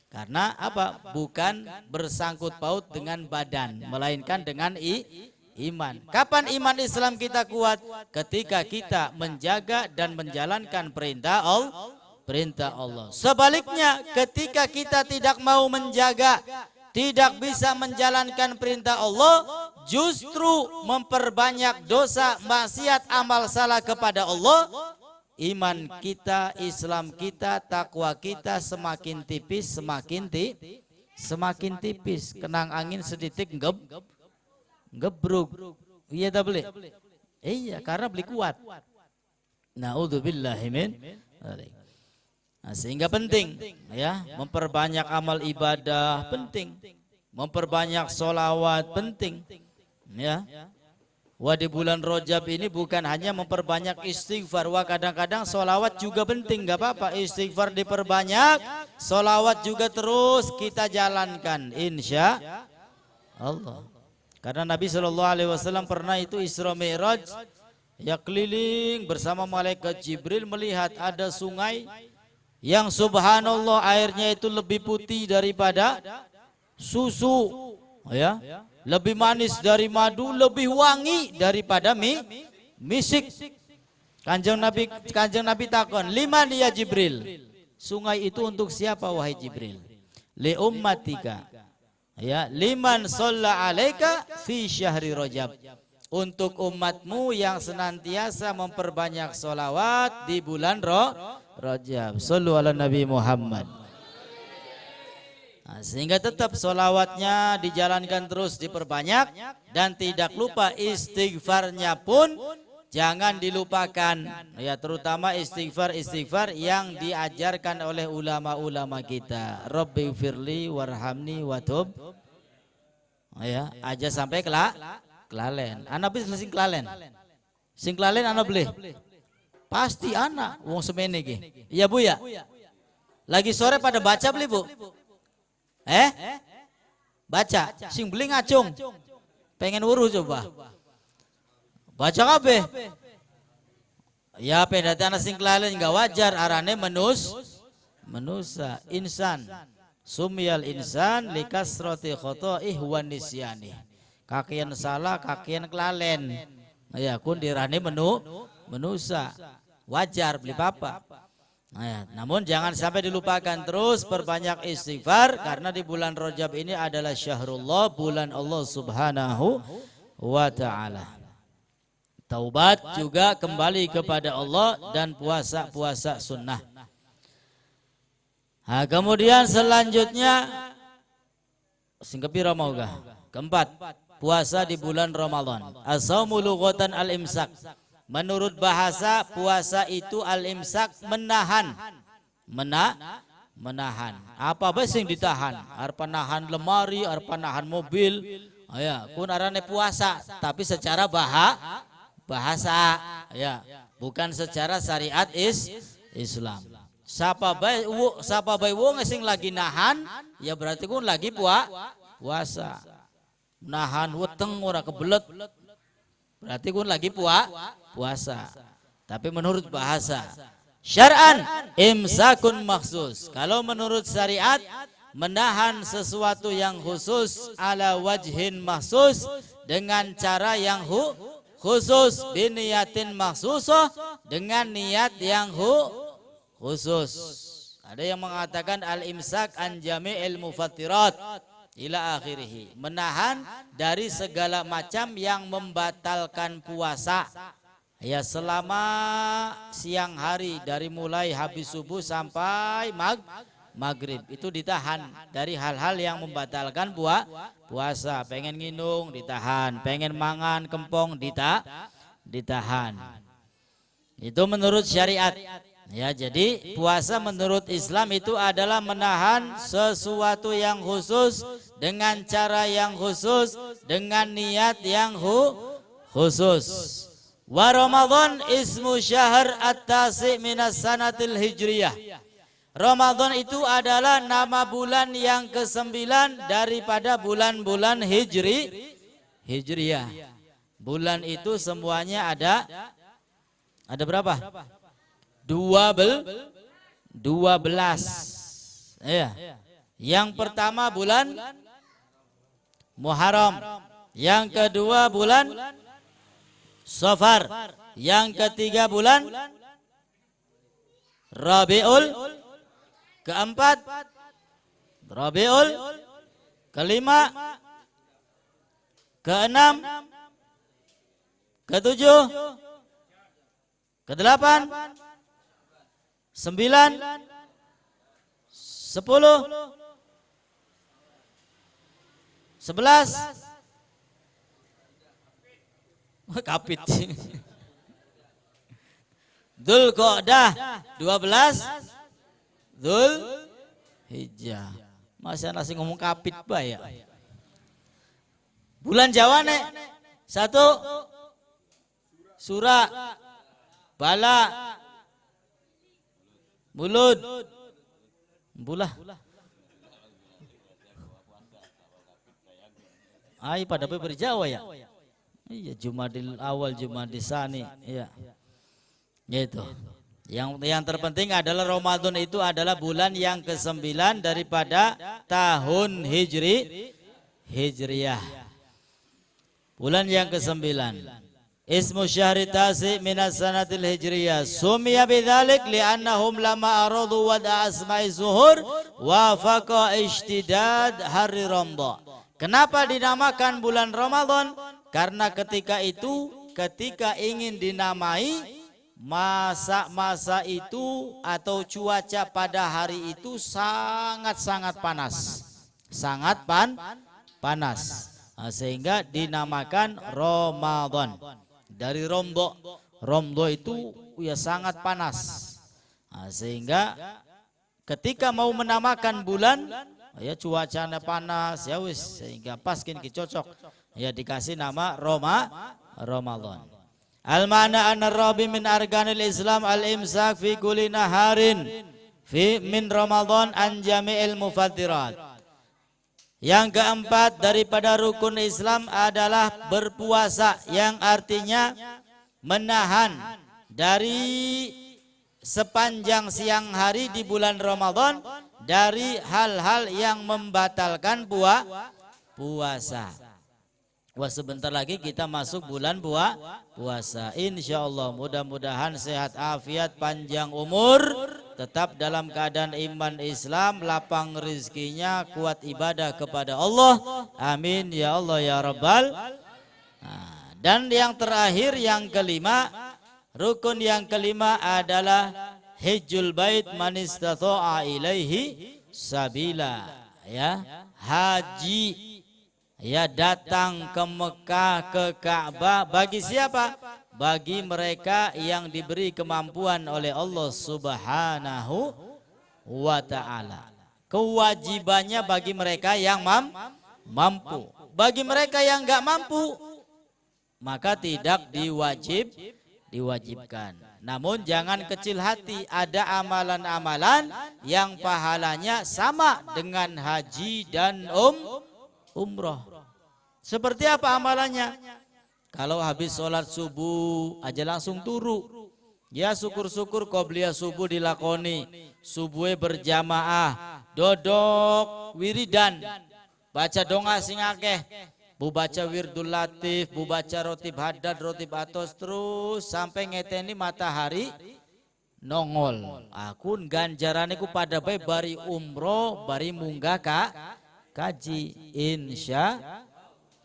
Karena apa? Bukan bersangkut paut dengan badan, melainkan dengan iman. Kapan iman Islam kita kuat? Ketika kita menjaga dan menjalankan perintah Allah. Sebaliknya, ketika kita tidak mau menjaga, tidak bisa menjalankan perintah Allah, justru memperbanyak dosa, maksiat, amal salah kepada Allah, iman kita, Islam kita, takwa kita semakin tipis, semakin tipis. Kenang angin sedikit gebruk. Iya tak boleh? Iya, karena beli kuat. Na'udzubillahi min dzalik. Nah, sehingga penting ya memperbanyak amal ibadah penting, memperbanyak sholawat penting ya. Wah di bulan Rajab ini bukan hanya memperbanyak istighfar, wah kadang-kadang sholawat juga penting, gak apa-apa istighfar diperbanyak, sholawat juga terus kita jalankan insya Allah. Karena Nabi SAW pernah itu Isra Mi'raj ya keliling bersama malaikat Jibril melihat ada sungai yang subhanallah airnya itu lebih putih daripada susu ya, lebih manis dari madu, lebih wangi daripada misik. Kanjeng Nabi takon, liman ya Jibril, sungai itu untuk siapa wahai Jibril? Li ummatika ya, liman shalla alaika fi syahri Rajab, untuk umatmu yang senantiasa memperbanyak sholawat di bulan Rajab. Sallu ala Nabi Muhammad. Nah, sehingga tetap sholawatnya dijalankan terus diperbanyak, dan tidak lupa istighfarnya pun jangan dilupakan ya, terutama istighfar yang diajarkan oleh ulama-ulama kita. Rabbi firli warhamni watub ya, aja sampai kelalen. Anak bis sing kelalen. Sing kelalen anak beli. Pasti anak wong semene iki. Iya Bu ya? Lagi sore pada baca beli Bu? Baca. Sing beli ngacung. Pengen wuruh coba. Baca kabeh. Ya pendati anak sing kelalen enggak wajar, arane manusia, insan. Sumyal insan likasrati khotoih wan nisyani. Kakian salah, kakian kelalen. Ya kun dirane manusia. Wajar beli papa. Nah, namun jangan sampai dilupakan, terus perbanyak istighfar karena di bulan Rajab ini adalah syahrullah, bulan Allah Subhanahu wa taala. Taubat juga kembali kepada Allah dan puasa-puasa sunnah. Nah, kemudian selanjutnya sing kepira maugah? Keempat, puasa di bulan Ramadan. As-saumu lughatan al-imsak. Menurut bahasa puasa itu al-imsak, menahan. Menahan. Apa bae sing ditahan? Arep nahan lemari, arep nahan mobil. Ya, kun arane puasa, tapi secara bahasa ya, bukan secara syariat Islam. Sapa bae wong sing lagi nahan, ya berarti kun lagi puasa. Nahan weteng ora kebelet, berarti kun lagi puasa. Tapi menurut bahasa syar'an imsakun maksus. Kalau menurut syariat menahan sesuatu yang khusus ala wajhin maksus, dengan cara yang khusus, biniyatin maksusah, dengan niat yang khusus. Ada yang mengatakan al-imsak an jami'il mufattirat ila akhirih, menahan dari segala macam yang membatalkan puasa. Ya, selama siang hari dari mulai habis subuh sampai maghrib itu ditahan dari hal-hal yang membatalkan puasa. Pengen nginung ditahan, pengen mangan kempong ditahan. Itu menurut syariat. Ya, jadi puasa menurut Islam itu adalah menahan sesuatu yang khusus dengan cara yang khusus, dengan niat yang khusus. Wa Ramadan ismu syahr at-tasi' minas sanatil hijriyah. Ramadan itu adalah nama bulan yang ke-9 daripada bulan-bulan hijriyah. Bulan itu semuanya ada berapa? 12. Ya. Yang pertama bulan Muharram, yang kedua bulan Safar, yang ketiga bulan Rabiul, keempat Rabiul, kelima, keenam, ketujuh, kedelapan, 9, 10, 11, kapit. Dzulqa'dah 12, Dzulhijjah. Masa nasi ngomong kapit ba ya? Bulan Jawa nih 1 Sura, Bala, Mulud, Bulah. Ai pada berjawa ya. Iya, Jumadil Awal, Jumadil Tsani, iya. Gitu. Yang terpenting adalah Ramadan itu adalah bulan yang ke-9 daripada tahun Hijriyah. Bulan yang ke-9. Ismu syahri tasi' minas sanatil hijriyah. Sumiya bidzalik li'annahum lama aradu wada asma'i zuhur wafaqa ishtidad hari Ramadan. Kenapa dinamakan bulan Ramadan? Karena ketika ingin dinamai masa-masa itu atau cuaca pada hari itu sangat-sangat panas. Sangat panas. Nah, sehingga dinamakan Ramadan. Dari Romdo itu ya sangat panas. Nah, sehingga ketika mau menamakan bulan ya cuacanya panas ya wis, sehingga pas kini cocok ya dikasih nama Ramadan. Al-ma'na anna rabi min arkanil Islam al-imsak fi kulli naharin min Ramadan an jami'il mufattirat. Yang keempat daripada rukun Islam adalah berpuasa, yang artinya menahan dari sepanjang siang hari di bulan Ramadan dari hal-hal yang membatalkan puasa. Wah, sebentar lagi kita masuk bulan puasa. Insyaallah, mudah-mudahan sehat afiat, panjang umur, tetap dalam keadaan iman Islam, lapang rezekinya, kuat ibadah kepada Allah. Amin ya Allah ya Rabbal. Nah, dan yang terakhir, yang kelima, rukun yang kelima adalah hajjul bait man istata'a ilaihi sabila. Ya, haji. Ya, datang ke Mekah, ke Ka'bah. Bagi siapa? Bagi mereka yang diberi kemampuan oleh Allah Subhanahu wa ta'ala. Kewajibannya bagi mereka yang mampu. Bagi mereka yang enggak mampu, maka tidak diwajibkan. Namun jangan kecil hati, ada amalan-amalan yang pahalanya sama dengan haji dan umroh. Seperti apa amalannya? Kalau habis sholat subuh aja langsung turu. Ya, syukur-syukur qobliyah subuh dilakoni. Subuhnya berjamaah, dodok wiridan, baca donga sing akeh, bu baca wirdul latif, bu baca rotib hadad, rotib atos, terus sampai ngeteni matahari nongol. Aku ganjarane ku pada bae bari umroh, bari munggah kaji. Insya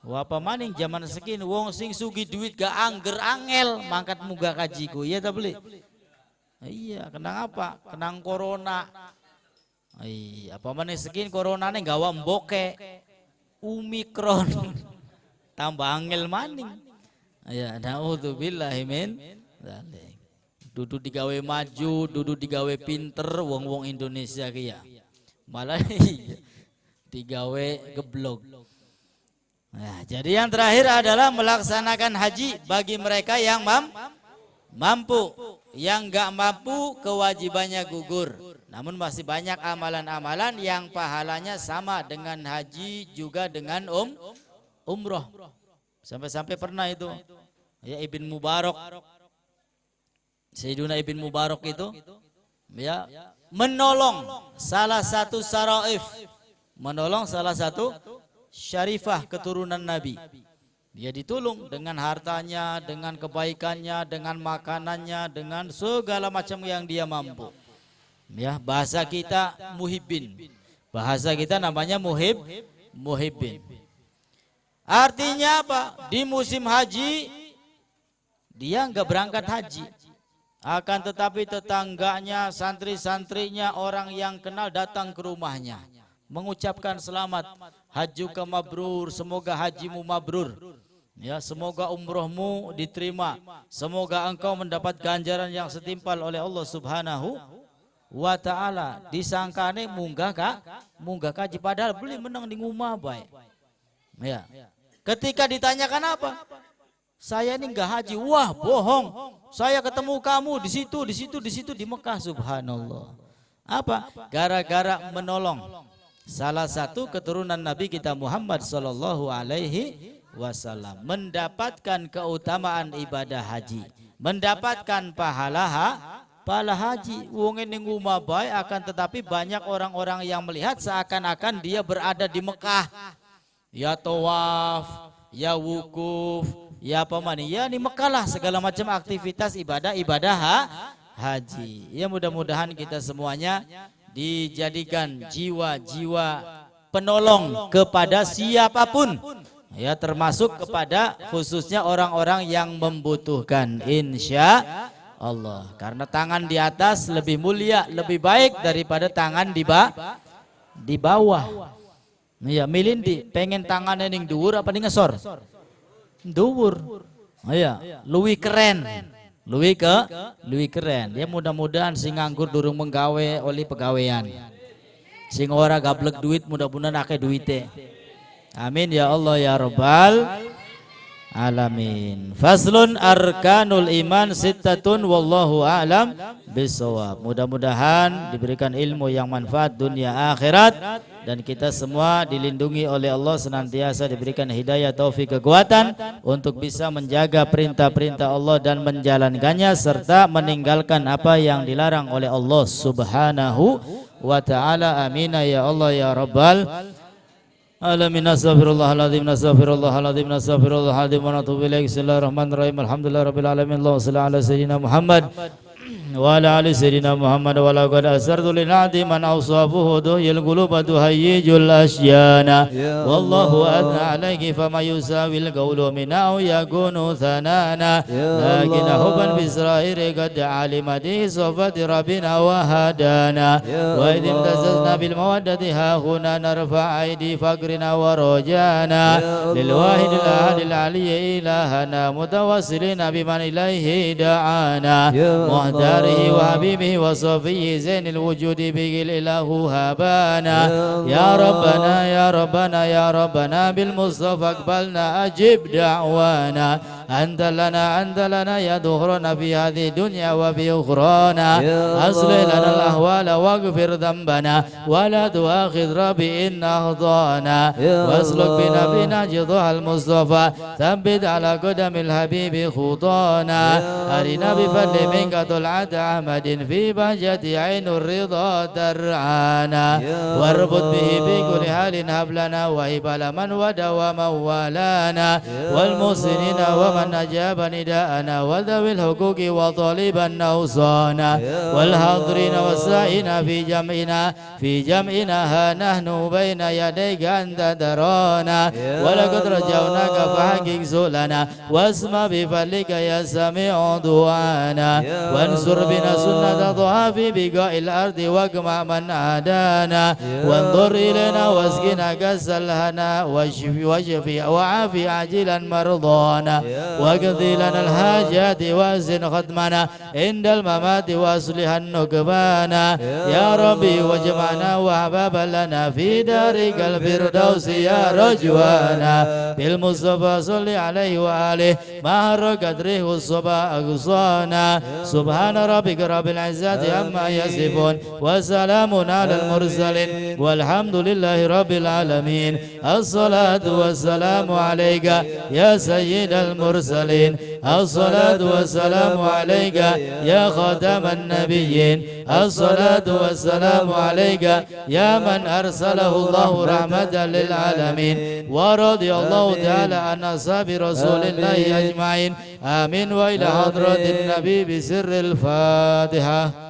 wa pamaning zaman sekin wong sing sugi duit gak angger angel mangkat munggah kaji ku. Iya ta beli? Iya, kenang apa? Kenang corona. Iya, apa maning sekin coronane gawa mboke. Omikron. Tambah angel maning. Ya, naudzubillahi min dzalik. Dudu digawe maju, dudu digawe pinter wong-wong Indonesia ki ya. Malah digawe geblog. Nah, jadi yang terakhir adalah melaksanakan haji bagi mereka yang mampu. Yang enggak mampu kewajibannya gugur. Namun masih banyak amalan-amalan yang pahalanya sama dengan haji juga dengan umroh. Sampai-sampai pernah itu ya Ibn Mubarak, Sayyiduna Ibn Mubarak itu ya menolong salah satu syaraif, menolong salah satu syarifah keturunan Nabi. Dia ditolong dengan hartanya, dengan kebaikannya, dengan makanannya, dengan segala macam yang dia mampu. Ya, bahasa kita muhibbin. Bahasa kita namanya muhibbin. Artinya apa? Di musim haji dia enggak berangkat haji. Akan tetapi tetangganya, santri-santrinya, orang yang kenal datang ke rumahnya mengucapkan selamat, hajuka mabrur, semoga hajimu mabrur. Ya, semoga umrohmu diterima. Semoga engkau mendapat ganjaran yang setimpal oleh Allah Subhanahu wa ta'ala. Disangkane munggah kaji padahal beli menang di rumah baik. Ya. Ketika ditanyakan apa? Saya ini enggak haji. Wah, bohong. Saya ketemu kamu di situ di Mekah. Subhanallah. Apa? Gara-gara menolong salah satu keturunan Nabi kita Muhammad sallallahu alaihi wasallam mendapatkan keutamaan ibadah haji, mendapatkan pahala haji. Wong ning umah bae akan tetapi banyak orang-orang yang melihat seakan-akan dia berada di Mekah. Ya tawaf, ya wukuf, ya pemani, ya di Mekah lah segala macam aktivitas ibadah haji. Ya mudah-mudahan kita semuanya dijadikan jiwa-jiwa penolong kepada siapapun. Ya termasuk kepada khususnya orang-orang yang membutuhkan, insya Allah. Karena tangan di atas lebih mulia, lebih baik daripada tangan di bawah. Ya milindi, pengen tangannya ning dhuwur apa ning ngesor? Dhuwur. Ya, luwih keren. Luwih keren. Ya mudah-mudahan sing nganggur durung menggawe oleh pegawaian. Sing ora gablek duit mudah-mudahan akeh duite. Amin ya Allah ya Rabbal alamin. Faslun arkanul iman sittatun wallahu a'lam bisawab. Mudah-mudahan diberikan ilmu yang manfaat dunia akhirat dan kita semua dilindungi oleh Allah, senantiasa diberikan hidayah, taufik, kekuatan untuk bisa menjaga perintah-perintah Allah dan menjalankannya serta meninggalkan apa yang dilarang oleh Allah Subhanahu wa taala. Amin ya Allah ya Rabbal alamin. Astaghfirullahaladzim, astaghfirullahaladzim, astaghfirullahaladzim wa natubu ilaih. Bismillahirrahmanirrahim. Alhamdulillahirabbil alamin. Allahumma shalli ala sayyidina Muhammad wa ala ali sayyidina Muhammad wa la qad asartu lil adi man awsafuhu duhil quluba tuhayyijul asyana wallahu adna alayhi fama yusawil qawlu minau yakunu thanana lakin huban bisrairi qad alimati sofati rabbina wa hadana wa idin tasasna bil mawaddati hahuna narfa aidi fakrina wa rojana lil wahidil ahadil aliyyi ilahana mutawassilina biman ilaihi da'ana muhdari وحبيبه وصفيه زين الوجود به الإله هبانا يا ربنا يا ربنا يا ربنا بالمصطفى اقبلنا أجب دعوانا أنت لنا يا دهرنا في هذه الدنيا وفي أخرانا أصلح لنا الأحوال واغفر ذنبنا ولا تؤاخذ ربي إن أخطأنا واسلك بنا في نهج ضحى المصطفى ثبت على قدم الحبيب خطانا أرنا بفضل منك طلعة أحمد في بهجة عين الرضا ترعانا واربط به في كل حال هب لنا وهب لمن ودوى مولانا والمحسنين من أجاب نداءنا وذوي الحقوق وطالبا أوصانا والحاضرين والسائين في جمعنا ها نحن بين يديك أنت ترانا ولقد رجوناك فحقق سؤلنا واسمع بفضلك يا سميع دعانا وانصر بنا سنة ضحى في بقاء الأرض واجمع من عادانا وانظر إلينا واسقنا كأس الهنا واشفي وعافي عاجلا مرضانا واقضي لنا الحاجات وازن ختمنا عند الممات واصلح النكبانا يا ربي واجمعنا وأحبابا لنا في دارك الفردوس يا رجوانا بالمصطفى صل عليه وآله مهر قدره والصبا أقصانا سبحان ربك رب العزة عما يصفون وسلام على المرسلين والحمد لله رب العالمين الصلاة والسلام عليك يا سيد المرسلين الصلاة والسلام عليك يا خاتم النبيين الصلاة والسلام عليك يا من أرسله الله رحمة للعالمين ورضي الله تعالى عن أصحاب رسول الله أجمعين آمين وإلى حضرة النبي بسر الفاتحة.